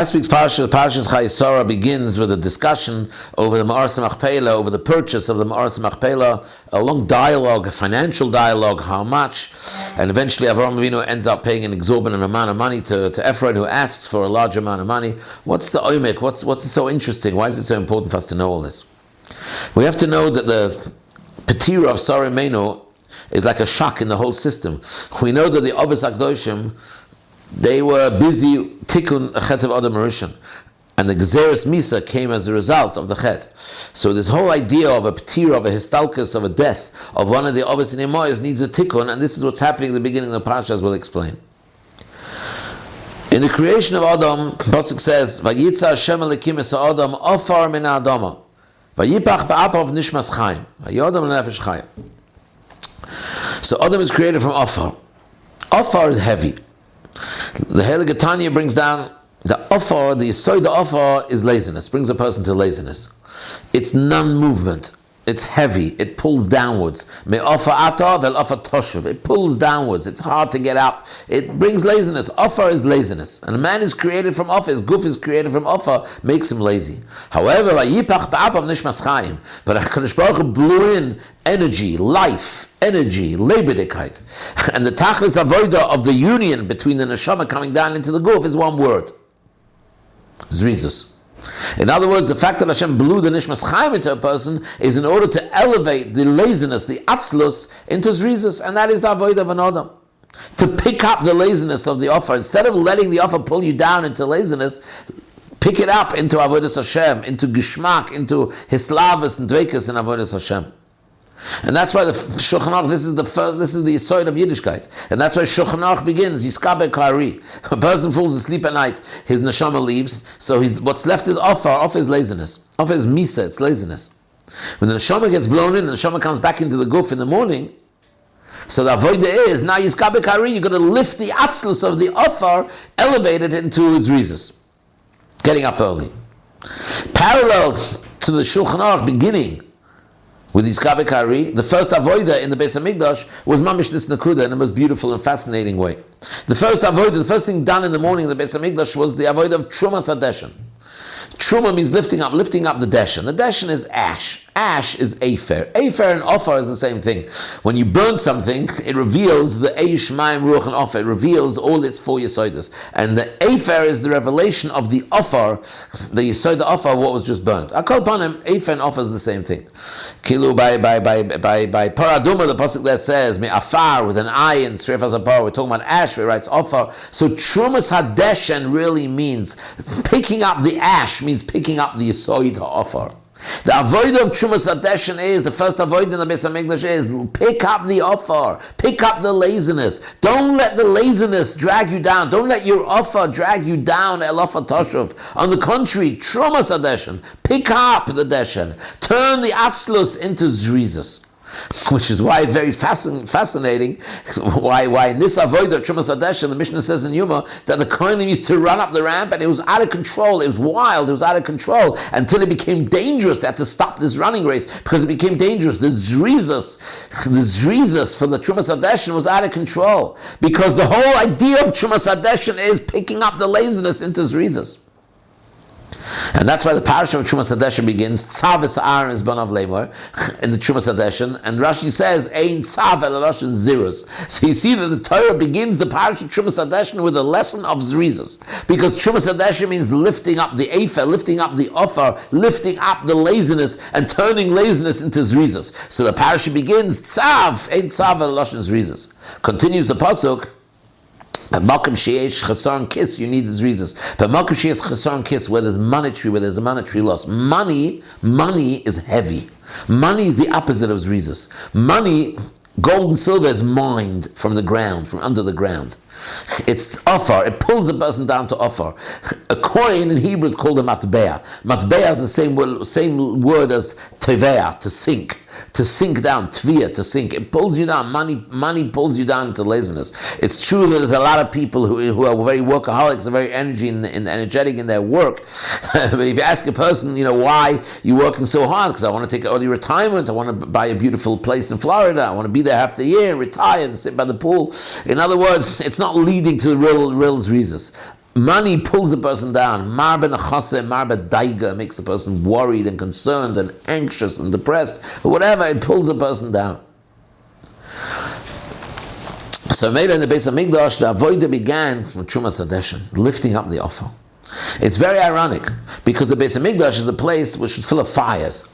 Last week's Parshas Chayei begins with a discussion over the Ma'aras Machpelah, over the purchase of the Ma'aras Machpelah, a long dialogue, a financial dialogue, how much, and eventually Avraham Avinu ends up paying an exorbitant amount of money to Ephron, who asks for a large amount of money. What's the oimek? What's so interesting? Why is it so important for us to know all this? We have to know that the Petira of Sarei Meno is like a shock in the whole system. We know that the Avos HaKadoshim, they were busy tikkun chet of Adam Rishon, and the Gezerus Misa came as a result of the chet. So this whole idea of a p'tir, of a histalkus, of a death of one of the Avos in Emoyas needs a tikkun, and this is what's happening at the beginning of the parasha, as we'll explain. In the creation of Adam, Pasuk says, "Vayitza Hashem Elokim es Adam ofar min Adama, vayipach ba'apav nishmas chayim, vayodam lenefesh chayim." So Adam is created from ofar. Ofar is heavy. The Heilige Tanya brings down the offer, the yesod offer is laziness, brings a person to laziness. It's non-movement, it's heavy, it pulls downwards. Me offer ata vel offer toshuv, it pulls downwards, it's hard to get up, it brings laziness. Offer is laziness, and a man is created from offer, his guf is created from offer, makes him lazy. However, yipach ba'apav nishmas chayim, but HaKadosh Baruch Hu blew in energy, life, energy, lebendigkeit. And the tachlis avoda of the union between the neshama coming down into the guf is one word: Zerizus. In other words, the fact that Hashem blew the nishmas chayim into a person is in order to elevate the laziness, the atzlus, into Zerizus, and that is the avoda of an adam. To pick up the laziness of the offer, instead of letting the offer pull you down into laziness, pick it up into avodas Hashem, into gishmak, into hislavus and dvekas in avodas Hashem. And that's why the Shulchan Aruch, this is the yesod of Yiddishkeit. And that's why Shulchan Aruch begins, Yiskabe Klari. A person falls asleep at night, his neshama leaves, so what's left is offer. Offer is laziness. Offer is misa, it's laziness. When the neshama gets blown in, the neshama comes back into the guf in the morning, so the avodah is, now Yiskabe Klari, you're going to lift the atzlus of the offer, elevate it into its Zerizus. Getting up early. Parallel to the Shulchan Aruch beginning with Yiskabe Klari, the first avodah in the Beis Hamikdash was mamish this nakuda in the most beautiful and fascinating way. The first avodah, the first thing done in the morning in the Beis Hamikdash was the avodah of Trumas HaDeshen. Truma means lifting up the deshen. The deshen is ash. Ash is afer. Afer and offer is the same thing. When you burn something, it reveals the eish, mayim, ruach, and offer. It reveals all its four yesodas. And the afer is the revelation of the offer, the yesoda offer, what was just burnt. Akol panim, afer and offer is the same thing. Kilu by paraduma, the pasuk there says, me afar with an I in Srefas Apar. We're talking about ash. Where it writes offer. So trumas hadeshen really means picking up the ash. Means picking up the yesoid offer. The avodah of Trumas HaDeshen is, the first avodah in the Beis HaMikdash is, pick up the offer, pick up the laziness. Don't let the laziness drag you down. Don't let your offer drag you down, El offer toshuv. On the contrary, Trumas HaDeshen, pick up the deshen. Turn the atzlus into Zerizus. Which is why very fascinating. Why in this avodah Trumas HaDeshen, the Mishnah says in Yuma that the Kohanim used to run up the ramp and it was out of control. It was wild. It was out of control until it became dangerous. They had to stop this running race because it became dangerous. The Zerizus for the Trumas HaDeshen was out of control because the whole idea of Trumas HaDeshen is picking up the laziness into Zerizus. And that's why the parasha of Trumas HaDeshen begins, Tzav es Aaron is banav lemor, in the Trumas HaDeshen, and Rashi says, Ein Tzav el Rosh Zerizus. So you see that the Torah begins the parasha of Trumas HaDeshen with a lesson of Zerizus. Because Trumas HaDeshen means lifting up the ephah, lifting up the offer, lifting up the laziness, and turning laziness into Zerizus. So the parasha begins, Tzav, Ein Tzav el Rosh Zerizus. Continues the pasuk, but Malkum Sheish Chassan Kiss, you need the Zerizus. But Malkum Sheish Chassan Kiss, where there's a monetary loss. Money is heavy. Money is the opposite of Zerizus. Money, gold and silver is mined from the ground, from under the ground. It's offer. It pulls a person down to offer. A coin in Hebrew is called a matbeah. Matbeah is the same word as teveah, to sink. To sink down, tviyah, to sink. It pulls you down. Money pulls you down into laziness. It's true that there's a lot of people who are very workaholics, are very energetic in their work. But if you ask a person, why you're working so hard? Because I want to take early retirement. I want to buy a beautiful place in Florida. I want to be there half the year, retire, and sit by the pool. In other words, it's not leading to real Zerizus. Money pulls a person down. Marba nachase, marba daiga, makes a person worried and concerned and anxious and depressed. Whatever, it pulls a person down. So maybe in the Beis Hamikdash, the avodah began with Trumas Hadeshen, lifting up the offer. It's very ironic, because the Beis Hamikdash is a place which is full of fires.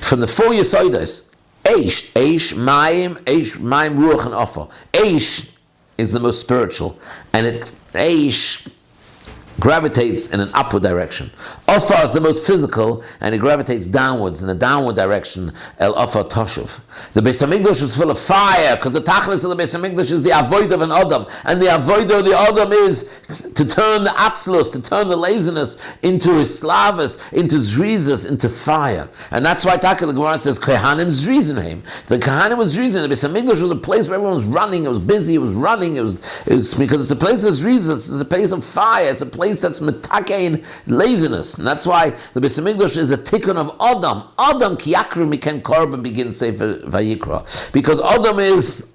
From the 4 Yesodos, Eish, Mayim, Ruach, and Offer. Eish is the most spiritual, and Eish gravitates in an upward direction. Offer is the most physical, and it gravitates downwards in a downward direction. El Offer Toshuv. The Beis Hamikdash is full of fire, because the tachlis of the Beis Hamikdash is the avoid of an Adam, and the avoid of the Adam is to turn the atzlus, to turn the laziness into islavus, into zerizus, into fire. And that's why the Gemara says Kohanim zrizinheim. The Kohanim was zrizin. The Beis Hamikdash was a place where everyone was running. It was busy. It was running. It was because it's a place of zerizus. It's a place of fire. It's a place that's metakein laziness, and that's why the Beis Hamikdash is a tikkun of Adam. Adam ki yakru miken korban begins Sefer Vayikra, because Adam is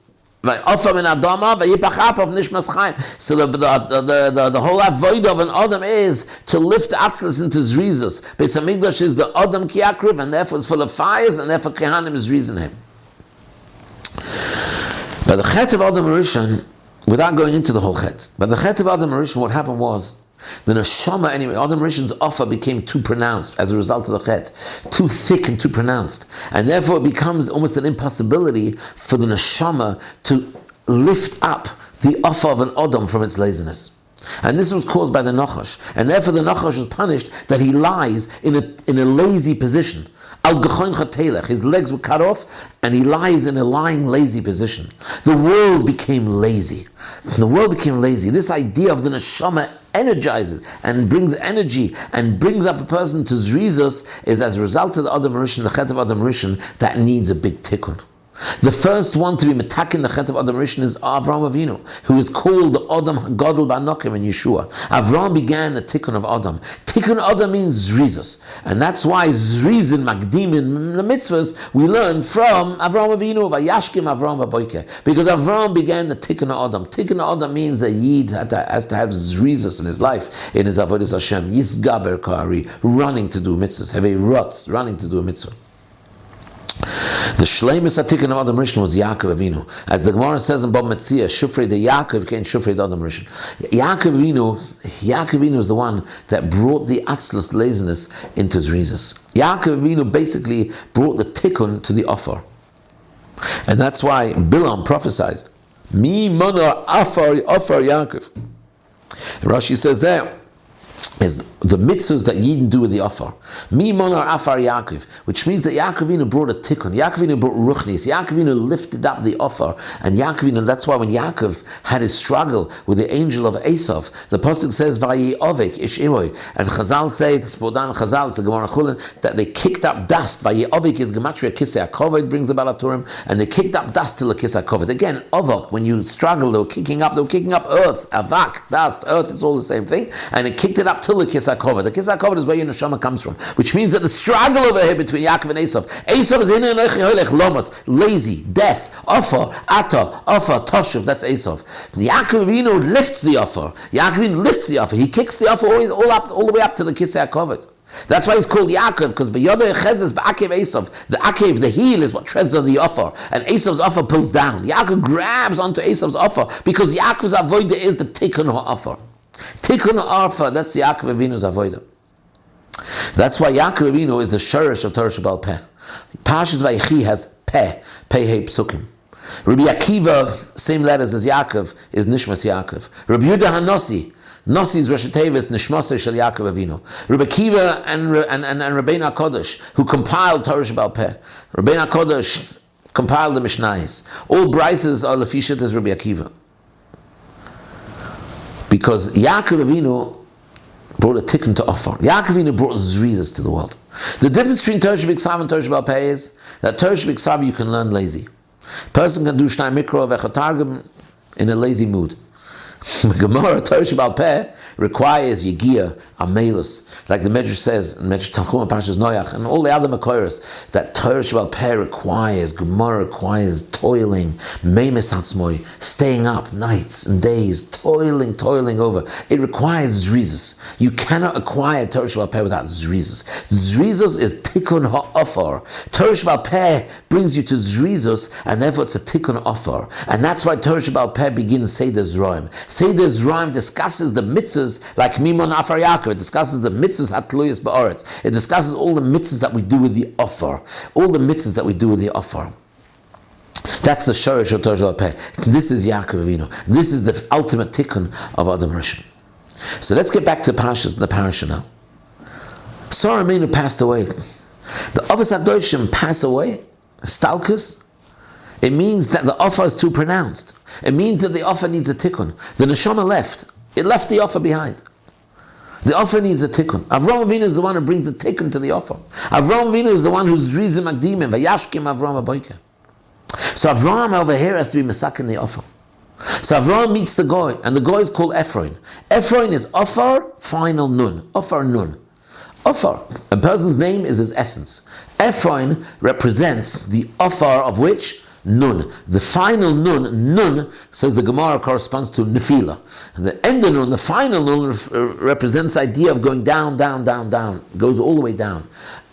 offer min Adama vayipach apav nishmas chaim. So the whole avoid of an Adam is to lift atzlas into zerizus. Beis Hamikdash is the Adam ki yakru, and therefore it's full of fires, and therefore kehanim is zerizinhim. But the chet of Adam Rishon, without going into the whole chet, but the chet of Adam Rishon, what happened was, the neshama, anyway, Adam Rishon's offer became too pronounced as a result of the chet, too thick and too pronounced, and therefore it becomes almost an impossibility for the neshama to lift up the offer of an Adam from its laziness. And this was caused by the Nachash, and therefore the Nachash was punished that he lies in a lazy position. His legs were cut off, and he lies in a lying, lazy position. The world became lazy. This idea of the neshama energizes and brings energy and brings up a person to Zerizus is as a result of the Adam Rishon, the chet of Adam Rishon, that needs a big tikkun. The first one to be metakin the chet of Adam Rishon is Avraham Avinu, who is called the Adam Hagadol Ba'anokim in Yeshua. Avraham began the tikkun of Adam. Tikkun Adam means Zerizus, and that's why Zerizin Magdim in the mitzvahs we learn from Avraham Avinu, Vayashkim Avraham Aboike, because Avraham began the tikkun of Adam. Tikkun of Adam means a Yid has to have Zerizus in his life, in his avodas Hashem, Yisgaber Kari, running to do mitzvahs, have a rutz, running to do a mitzvah. The shleimus hatikkun of Adam Rishon was Yaakov Avinu. As the Gemara says in Bab Metzia, Shufrei de Yaakov came Shufrei de Adam Rishon. Yaakov Avinu is the one that brought the atzlus laziness into Zerizus. Yaakov Avinu basically brought the tikkun to the offer. And that's why Bilam prophesied, Mi mana afar Yaakov. Rashi says there, is the mitzvahs that Yidden do with the offer. Mi monar afar Yaakov, which means that Yaakov Avinu brought a tikkun. Yaakov Avinu brought ruchnis. Yaakov Avinu lifted up the offer, and Yaakov Avinu. That's why when Yaakov had his struggle with the angel of Esav, the pasuk says Vayi Ovek Ish Imoy, and Chazal say it's Bodan Chazal, it's the Gemara Chulin, that they kicked up dust. Vayi Ovek is gematria kisei hakoved, brings the Balaturim, and they kicked up dust till the kisei hakoved. Again, Ovok, when you struggle, they were kicking up earth, avak, dust, earth. It's all the same thing, and it kicked it up till the kisei hakoved. The kisei hakoved is where your neshama comes from, which means that the struggle over here between Yaakov and Esav is lazy, death, offer, toshuv, that's Esav. Yaakov Avinu lifts the offer. He kicks the offer all the way up to the kisei hakoved. That's why he's called Yaakov, because B'yodah Echezes B'akev Esav. The akev, the heel, is what treads on the offer, and Esav's offer pulls down. Yaakov grabs onto Esav's offer because Yaakov's avodah is the tikkun offer. Tikkun offer, that's the Yaakov Avinu's avodah. That's why Yaakov Avinu is the shorish of Torah Shebal Peh. Parshas Vayechi has Peh, Hei Psukim. Rabbi Akiva, same letters as Yaakov, is Nishmas Yaakov. Rabbi Yehuda HaNossi, Nossi's Rosh Tevis Nishmasei Shel Yaakov Avinu. Rabbi Akiva and Rabbeinu HaKodesh, who compiled Torah Shebal Peh. Rabbeinu HaKodesh compiled the Mishnayos. All brises are Lefishat as Rabbi Akiva. Because Yaakov Avinu brought a tikkun to offer. Yaakov Avinu brought Zerizus to the world. The difference between Torah Shebiksav and Torah Shebal Peh is that Torah Shebiksav you can learn lazy. A person can do Shnai Mikro Vechatargim in a lazy mood. Gemara, Torah Shebal Peh requires Yegia, Amelus. Like the Medrash says, in Medrash Tanchum and Parshas Noach, and all the other Makoros, that Torah Shebal Peh requires, Gemara requires toiling, Meimes Hatzmoi, staying up nights and days, toiling over. It requires Zerizus. You cannot acquire Torah Shebal Peh without Zerizus. Zerizus is Tikkun HaOfar. Torah Shebal Peh brings you to Zerizus, and therefore it's a Tikkun HaOfar. And that's why Torah Shebal Peh begins Seder Zraim. Seder Zraim discusses the mitzvahs like Mimon Afar Yaakov. It discusses the mitzvahs Hatluyas Ba'aretz. It discusses all the mitzvahs that we do with the offer. All the mitzvahs that we do with the offer. That's the Shorish of Torah Shebal Peh. This is Yaakov Avinu. This is the ultimate tikkun of Adam Rishon. So let's get back to the parasha now. Sarah Meinu passed away. The Avos HaDoshim pass away. Stalkus. It means that the offer is too pronounced. It means that the offer needs a tikkun. The neshama left. It left the offer behind. The offer needs a tikkun. Avraham Avinu is the one who brings a tikkun to the offer. Avraham Avinu is the one who's Zrizim Akdimim, Vayashkim Avraham Aboike. So Avraham over here has to be Mesakin the offer. So Avraham meets the Goy, and the Goy is called Ephraim. Ephraim is offer, final nun. Offer nun. Offer. A person's name is his essence. Ephraim represents the offer of which? Nun. The final nun, says the Gemara, corresponds to Nefila. And the end of nun, the final nun, represents the idea of going down, it goes all the way down.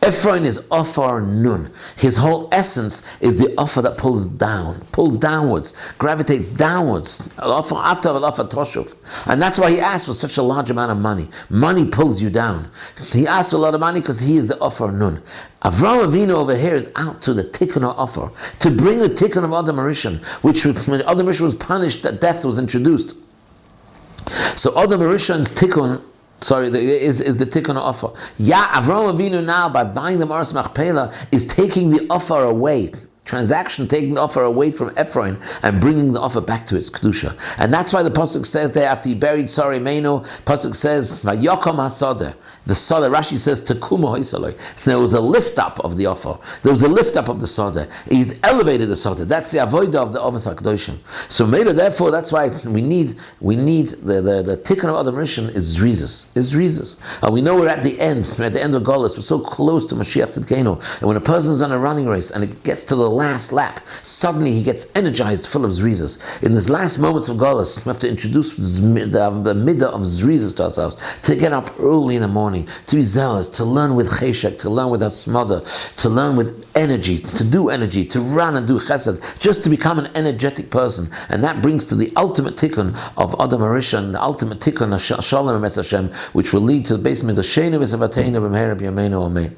Ephraim is offer nun. His whole essence is the offer that pulls downwards, gravitates downwards. Offer atav, offer toshuv. And that's why he asked for such a large amount of money. Money pulls you down. He asked for a lot of money because he is the offer nun. Avraham Avinu over here is out to the tikkun of offer, to bring the tikkun of Adam Rishon, which when Adam Rishon was punished, that death was introduced. So Adam Rishon's tikkun, is the tikkun offer. Avraham Avinu now, by buying the Maras Machpelah, is taking the offer away. Transaction, taking the offer away from Ephraim and bringing the offer back to its kedusha. And that's why the pasuk says there, after he buried Sarah Meinu, pasuk says Vayokom HaSodeh. The Sodeh, Rashi says Tekumo Hoisaloi. There was a lift up of the offer. There was a lift up of the Sodeh. He's elevated the Sodeh. That's the avodah of the Avos HaKadoshim. So Meila, therefore, that's why we need the tikkun of Adam Rishon is Zerizus. And we know we're at the end of Golus. We're so close to Mashiach Tzidkenu. And when a person's on a running race and it gets to the last lap, suddenly he gets energized, full of Zerizus. In these last moments of Golus, we have to introduce the midah of Zerizus to ourselves, to get up early in the morning, to be zealous, to learn with cheshek, to learn with asmada, to learn with energy, to run and do chesed, just to become an energetic person. And that brings to the ultimate tikkun of Adam Rishon, the ultimate tikkun of Shalom Emes Hashem, which will lead to the basement of Sheinu V'Savateinu B'Meher B'Yameinu Amen.